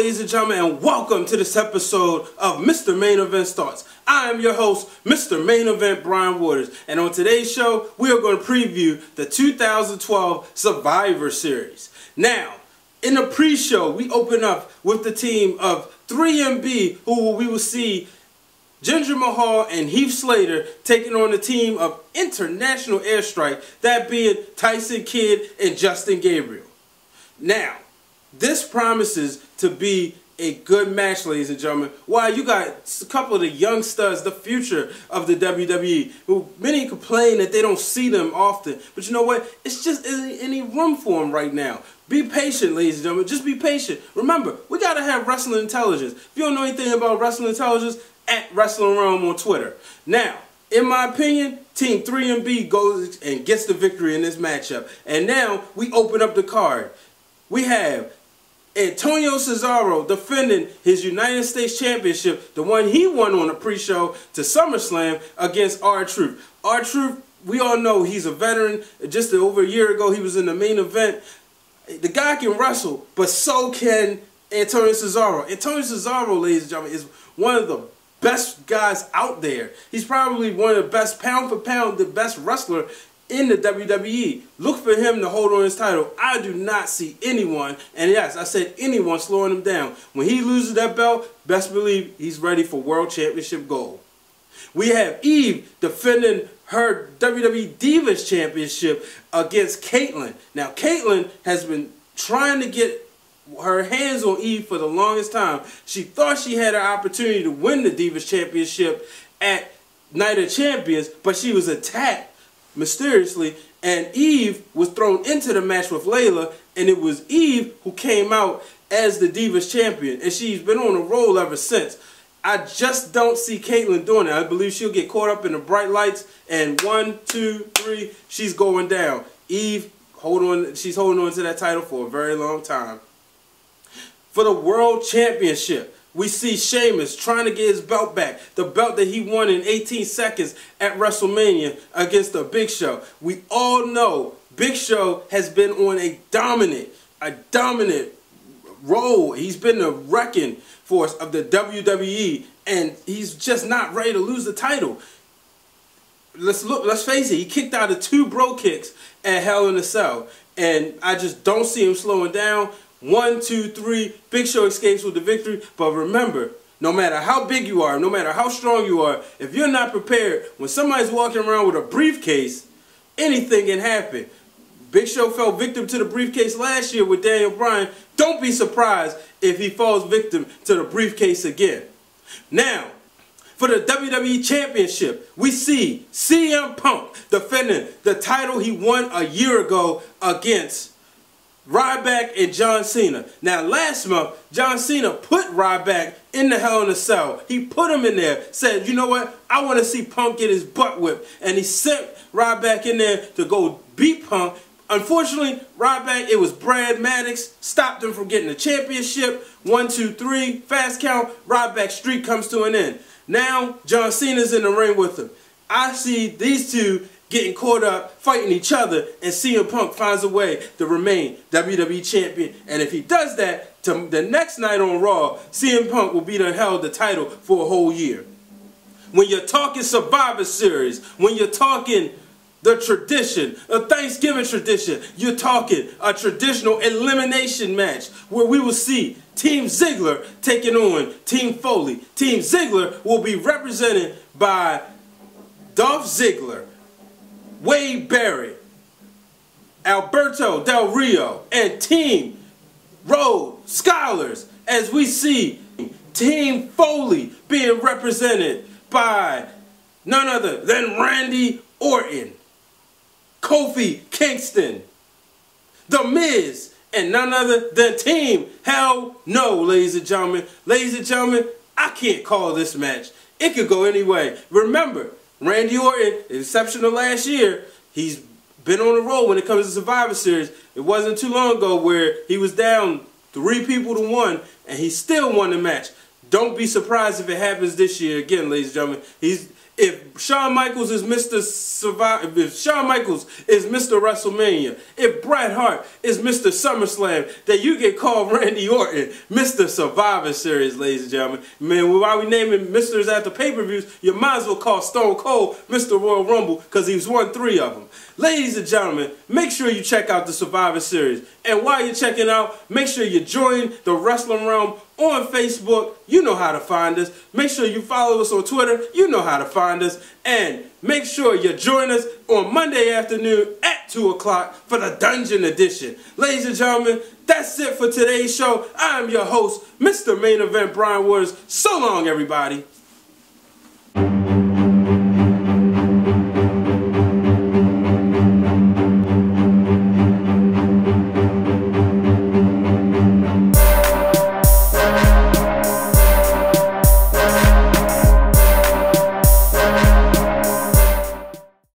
ladies and gentlemen, and welcome to this episode of Mr. Main Event Starts. I am your host, Mr. Main Event Brian Waters, and on today's show, we are going to preview the 2012 Survivor Series. Now, in the pre-show, we open up with the team of 3MB, who we will see Jinder Mahal and Heath Slater taking on the team of International Airstrike, that being Tyson Kidd and Justin Gabriel. Now, this promises to be a good match, ladies and gentlemen. While you got a couple of the young studs, the future of the WWE, who many complain that they don't see them often. But you know what? It's just isn't any room for them right now. Be patient, ladies and gentlemen. Just be patient. Remember, we got to have wrestling intelligence. If you don't know anything about wrestling intelligence, at Wrestling Realm on Twitter. Now, in my opinion, Team 3MB goes and gets the victory in this matchup. And now, we open up the card. We have Antonio Cesaro defending his United States Championship, the one he won on the pre-show to SummerSlam, against R-Truth. R-Truth, we all know he's a veteran. Just over a year ago, he was in the main event. The guy can wrestle, but so can Antonio Cesaro. Antonio Cesaro, ladies and gentlemen, is one of the best guys out there. He's probably one of the best, pound for pound, the best wrestler in the WWE. Look for him to hold on his title. I do not see anyone, and yes, I said anyone, slowing him down. When he loses that belt, best believe he's ready for World Championship gold. We have Eve defending her WWE Divas Championship against Kaitlyn. Now, Kaitlyn has been trying to get her hands on Eve for the longest time. She thought she had an opportunity to win the Divas Championship at Night of Champions, but she was attacked mysteriously, and Eve was thrown into the match with Layla, and it was Eve who came out as the Divas Champion, and she's been on a roll ever since. I just don't see Kaitlyn doing it. I believe she'll get caught up in the bright lights, and 1, 2, 3, she's going down. Eve, she's holding on to that title for a very long time. For the World Championship, we see Sheamus trying to get his belt back. The belt that he won in 18 seconds at WrestleMania against the Big Show. We all know Big Show has been on a dominant role. He's been the wrecking force of the WWE, and he's just not ready to lose the title. Let's face it, he kicked out of 2 bro kicks at Hell in a Cell, and I just don't see him slowing down. 1, 2, 3, Big Show escapes with the victory. But remember, no matter how big you are, no matter how strong you are, if you're not prepared, when somebody's walking around with a briefcase, anything can happen. Big Show fell victim to the briefcase last year with Daniel Bryan. Don't be surprised if he falls victim to the briefcase again. Now, for the WWE Championship, we see CM Punk defending the title he won a year ago against Ryback and John Cena. Now, last month, John Cena put Ryback in the Hell in a Cell. He put him in there, said, you know what, I want to see Punk get his butt whipped. And he sent Ryback in there to go beat Punk. Unfortunately, Ryback, it was Brad Maddox, stopped him from getting the championship. 1, 2, 3, fast count, Ryback's streak comes to an end. Now, John Cena's in the ring with him. I see these two getting caught up, fighting each other, and CM Punk finds a way to remain WWE Champion. And if he does that, to the next night on Raw, CM Punk will be held the title for a whole year. When you're talking Survivor Series, when you're talking the tradition, a Thanksgiving tradition, you're talking a traditional elimination match where we will see Team Ziggler taking on Team Foley. Team Ziggler will be represented by Dolph Ziggler, Wade Barrett, Alberto Del Rio, and Team Rhodes Scholars, as we see Team Foley being represented by none other than Randy Orton, Kofi Kingston, The Miz, and none other than Team Hell No, ladies and gentlemen. Ladies and gentlemen, I can't call this match. It could go any way. Remember, Randy Orton, exceptional last year, he's been on the roll when it comes to Survivor Series. It wasn't too long ago where he was down 3 people to 1, and he still won the match. Don't be surprised if it happens this year again, ladies and gentlemen. If Shawn Michaels is Mr. Survivor, if Shawn Michaels is Mr. WrestleMania, if Bret Hart is Mr. SummerSlam, then you can call Randy Orton Mr. Survivor Series, ladies and gentlemen. Man, while we naming Misters at the pay-per-views, you might as well call Stone Cold Mr. Royal Rumble because he's won 3 of them. Ladies and gentlemen, make sure you check out the Survivor Series. And while you're checking out, make sure you join the Wrestling Realm on Facebook. You know how to find us. Make sure you follow us on Twitter. You know how to find us. And make sure you join us on Monday afternoon at 2 o'clock for the Dungeon Edition. Ladies and gentlemen, that's it for today's show. I am your host, Mr. Main Event Brian Waters. So long, everybody.